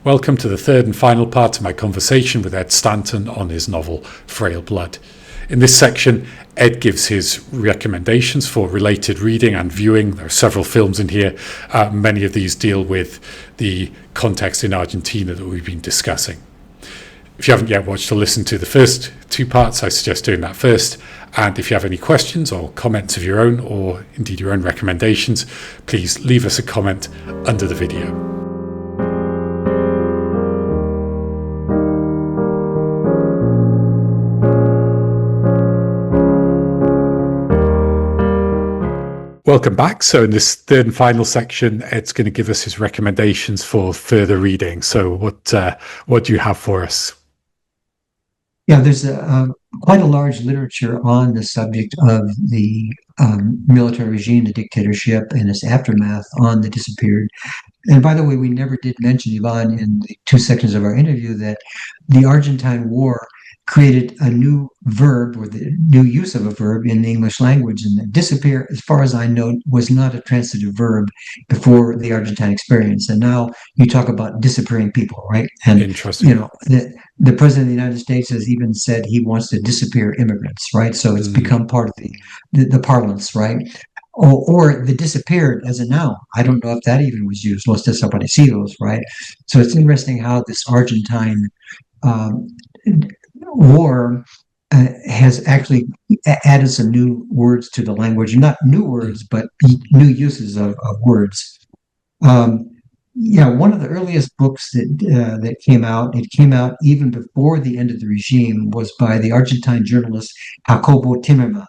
Welcome to the third and final part of my conversation with Ed Stanton on his novel Frail Blood. In this section, Ed gives his recommendations for related reading and viewing. There are several films in here. Many of these deal with the context in Argentina that we've been discussing. If you haven't yet watched or listened to the first two parts, I suggest doing that first. And if you have any questions or comments of your own, or indeed your own recommendations, please leave us a comment under the video. Welcome back. So in this third and final section, Ed's going to give us his recommendations for further reading. So what do you have for us? Yeah, there's quite a large literature on the subject of the military regime, the dictatorship, and its aftermath on the disappeared. And by the way, we never did mention, Ivan, in the two sections of our interview, that the Argentine War created a new verb, or the new use of a verb in the English language. And disappear, as far as I know, was not a transitive verb before the Argentine experience. And now you talk about disappearing people, right? And interesting. You know, the president of the United States has even said he wants to disappear immigrants, right? So it's become part of the parlance, right? Or the disappeared as a noun. I don't know if that even was used, los desaparecidos, right? So it's interesting how this Argentine war has actually added some new words to the language. Not new words, but new uses of words. One of the earliest books that came out, it came out even before the end of the regime, was by the Argentine journalist Jacobo Timerman.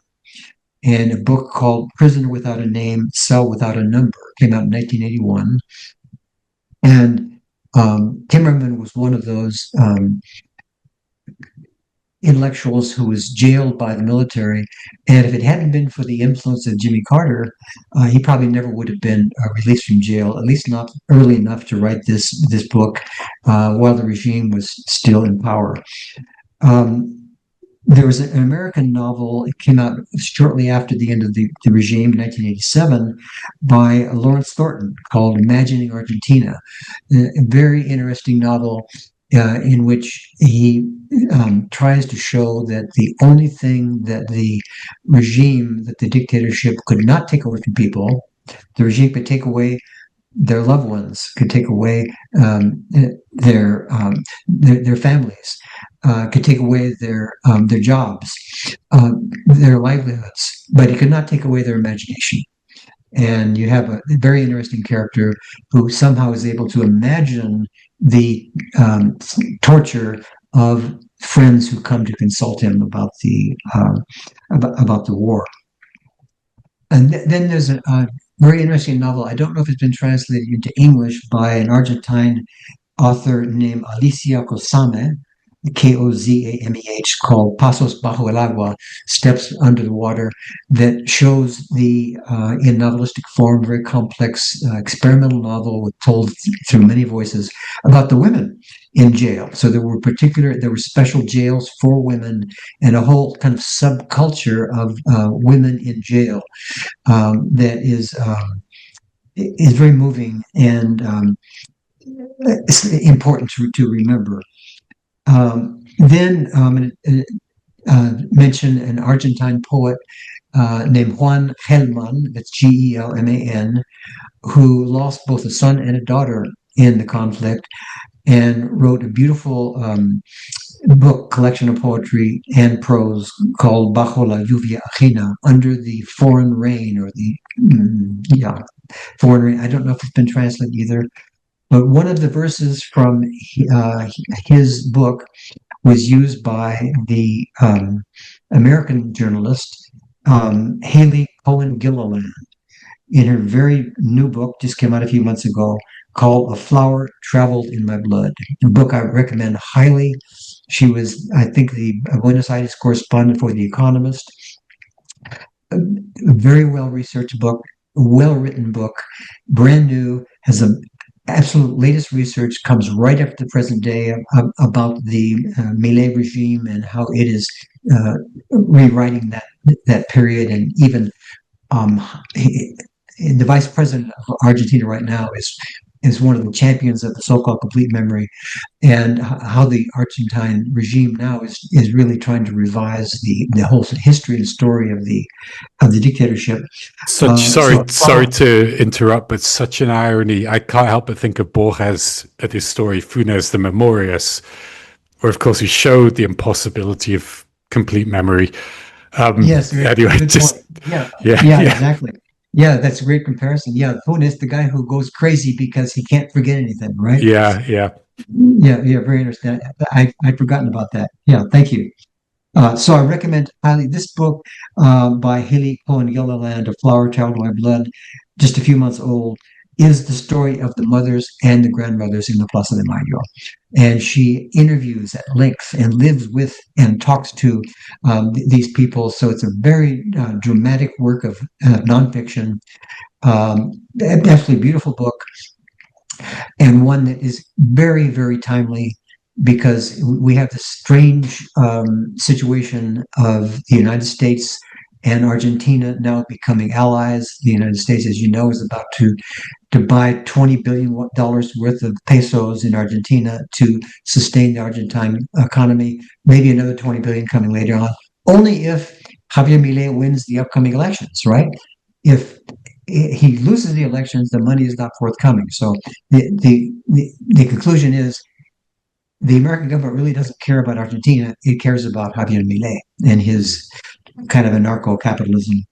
And a book called Prisoner Without a Name, Cell Without a Number came out in 1981. And Timerman was one of those intellectuals who was jailed by the military. And if it hadn't been for the influence of Jimmy Carter, he probably never would have been released from jail, at least not early enough to write this book while the regime was still in power. There was an American novel. It came out shortly after the end of the regime in 1987 by Lawrence Thornton called Imagining Argentina, a very interesting novel in which he tries to show that the only thing that the regime, that the dictatorship could not take away from people, the regime could take away their loved ones, could take away their families, could take away their jobs, their livelihoods, but it could not take away their imagination. And you have a very interesting character who somehow is able to imagine the torture of friends who come to consult him about the war. And then there's a very interesting novel. I don't know if it's been translated into English, by an Argentine author named Alicia Kozameh, Kozameh, called Pasos Bajo el Agua, Steps Under the Water, that shows in novelistic form, very complex experimental novel told through many voices about the women in jail. So there were special jails for women and a whole kind of subculture of women in jail that is very moving and it's important to remember. Then mention an Argentine poet named Juan Gelman, that's Gelman, who lost both a son and a daughter in the conflict, and wrote a beautiful book collection of poetry and prose called Bajo la lluvia ajena, Under the Foreign Rain, or the foreign rain. I don't know if it's been translated either. But one of the verses from his book was used by the American journalist Haley Cohen Gilliland in her very new book, just came out a few months ago, called A Flower Traveled in My Blood, a book I recommend highly. She was, I think, the Buenos Aires correspondent for The Economist. A very well-researched book, well-written book, brand new, has a absolute latest research, comes right up to the present day about the Milei regime and how it is rewriting that period. And even the vice president of Argentina right now is is one of the champions of the so-called complete memory, and how the Argentine regime now is really trying to revise the whole history and story of the dictatorship. Sorry to interrupt, but such an irony. I can't help but think of Borges at his story Funes the Memorias, where of course he showed the impossibility of complete memory. Yes. Anyway, Exactly. Yeah, that's a great comparison. Yeah, Funes, the guy who goes crazy because he can't forget anything, right? Yeah. Yeah. Very interesting. I'd forgotten about that. Yeah, thank you. So I recommend highly this book by Haley Cohen Gilliland, A Flower Child, My Blood, just a few months old, is the story of the mothers and the grandmothers in the Plaza de Mayo. And she interviews at length and lives with and talks to these people. So it's a very dramatic work of nonfiction. Absolutely beautiful book, and one that is very, very timely, because we have this strange situation of the United States and Argentina now becoming allies. The United States, as you know, is about to buy $20 billion worth of pesos in Argentina to sustain the Argentine economy, maybe another 20 billion coming later on, only if Javier Milei wins the upcoming elections, right? If he loses the elections, the money is not forthcoming. So the conclusion is the American government really doesn't care about Argentina. It cares about Javier Milei and his kind of anarcho-capitalism.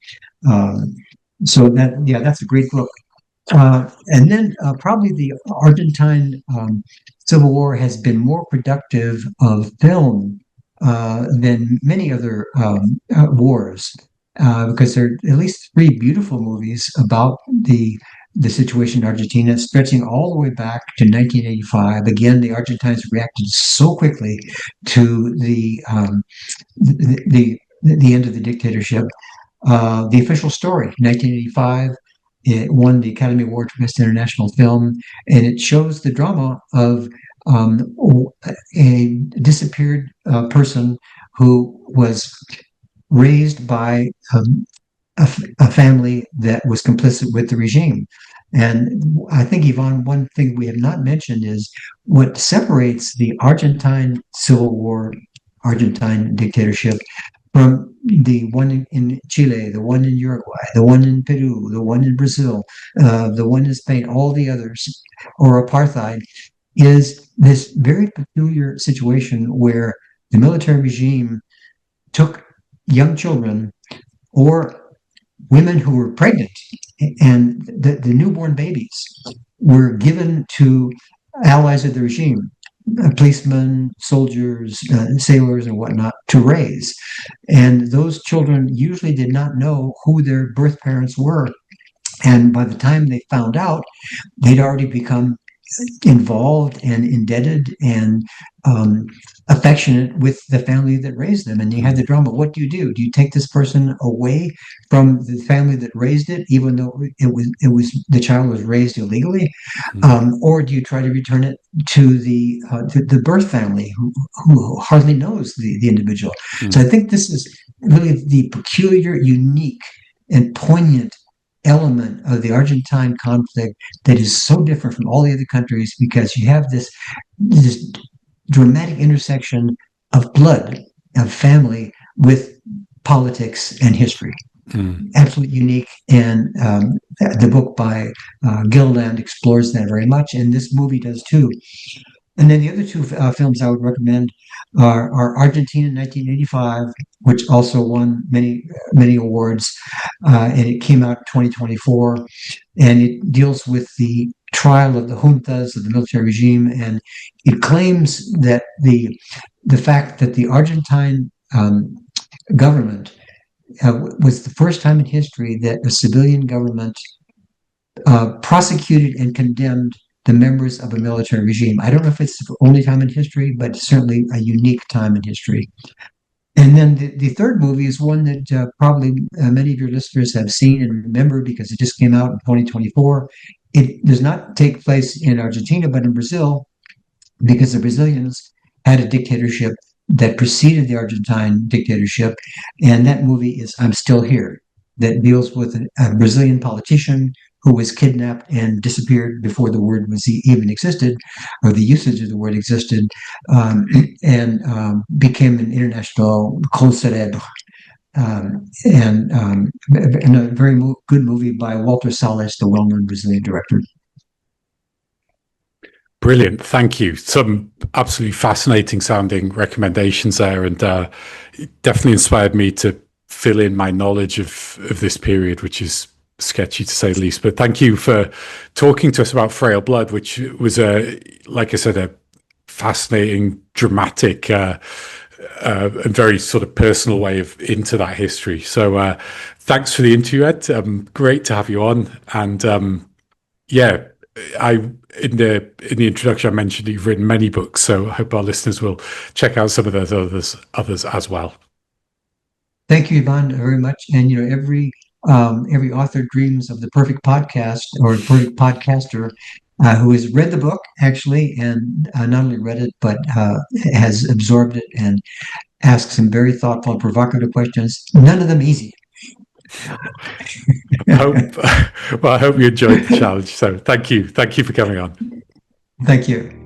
So that's a great book. And then probably the Argentine Civil War has been more productive of film than many other wars, because there are at least 3 beautiful movies about the situation in Argentina, stretching all the way back to 1985. Again, the Argentines reacted so quickly to the end of the dictatorship. The Official Story, 1985. It won the Academy Award for Best International Film, and it shows the drama of a disappeared person who was raised by a family that was complicit with the regime. And I think, Yvonne, one thing we have not mentioned is what separates the Argentine Civil War, Argentine dictatorship, from the one in Chile, the one in Uruguay, the one in Peru, the one in Brazil, the one in Spain, all the others, or apartheid, is this very peculiar situation where the military regime took young children or women who were pregnant, and the newborn babies were given to allies of the regime, policemen, soldiers, sailors, and whatnot, to raise. And those children usually did not know who their birth parents were. And by the time they found out, they'd already become involved and indebted and affectionate with the family that raised them. And you had the drama. What do? Do you take this person away from the family that raised it, even though it was the child was raised illegally, or do you try to return it to the birth family who hardly knows the individual? So I think this is really the peculiar, unique, and poignant element of the Argentine conflict that is so different from all the other countries, because you have this dramatic intersection of blood, of family, with politics and history. Absolutely unique, and the book by Gilliland explores that very much, and this movie does too. And then the other 2 films I would recommend are Argentina in 1985, which also won many awards, and it came out in 2024, and it deals with the trial of the juntas of the military regime, and it claims that the fact that the Argentine government was the first time in history that a civilian government prosecuted and condemned the members of a military regime. I don't know if it's the only time in history, but certainly a unique time in history. And then the third movie is one that probably many of your listeners have seen and remember, because it just came out in 2024. It does not take place in Argentina, but in Brazil, because the Brazilians had a dictatorship that preceded the Argentine dictatorship. And that movie is I'm Still Here, that deals with a Brazilian politician who was kidnapped and disappeared before the word was even existed, or the usage of the word existed, and became an international cause célèbre. And a very good movie by Walter Salles, the well-known Brazilian director. Brilliant, thank you. Some absolutely fascinating sounding recommendations there, and it definitely inspired me to fill in my knowledge of this period, which is sketchy to say the least. But thank you for talking to us about Frail Blood, which was like I said, a fascinating, dramatic, and very sort of personal way of into that history. So thanks for the interview, Ed. Great to have you on. And yeah, in the introduction I mentioned you've written many books, so I hope our listeners will check out some of those others as well. Thank you, Ivan, very much. And every author dreams of the perfect podcast or the perfect podcaster who has read the book actually, and not only read it but has absorbed it and asked some very thoughtful and provocative questions. None of them easy. I hope you enjoyed the challenge. So thank you for coming on. Thank you.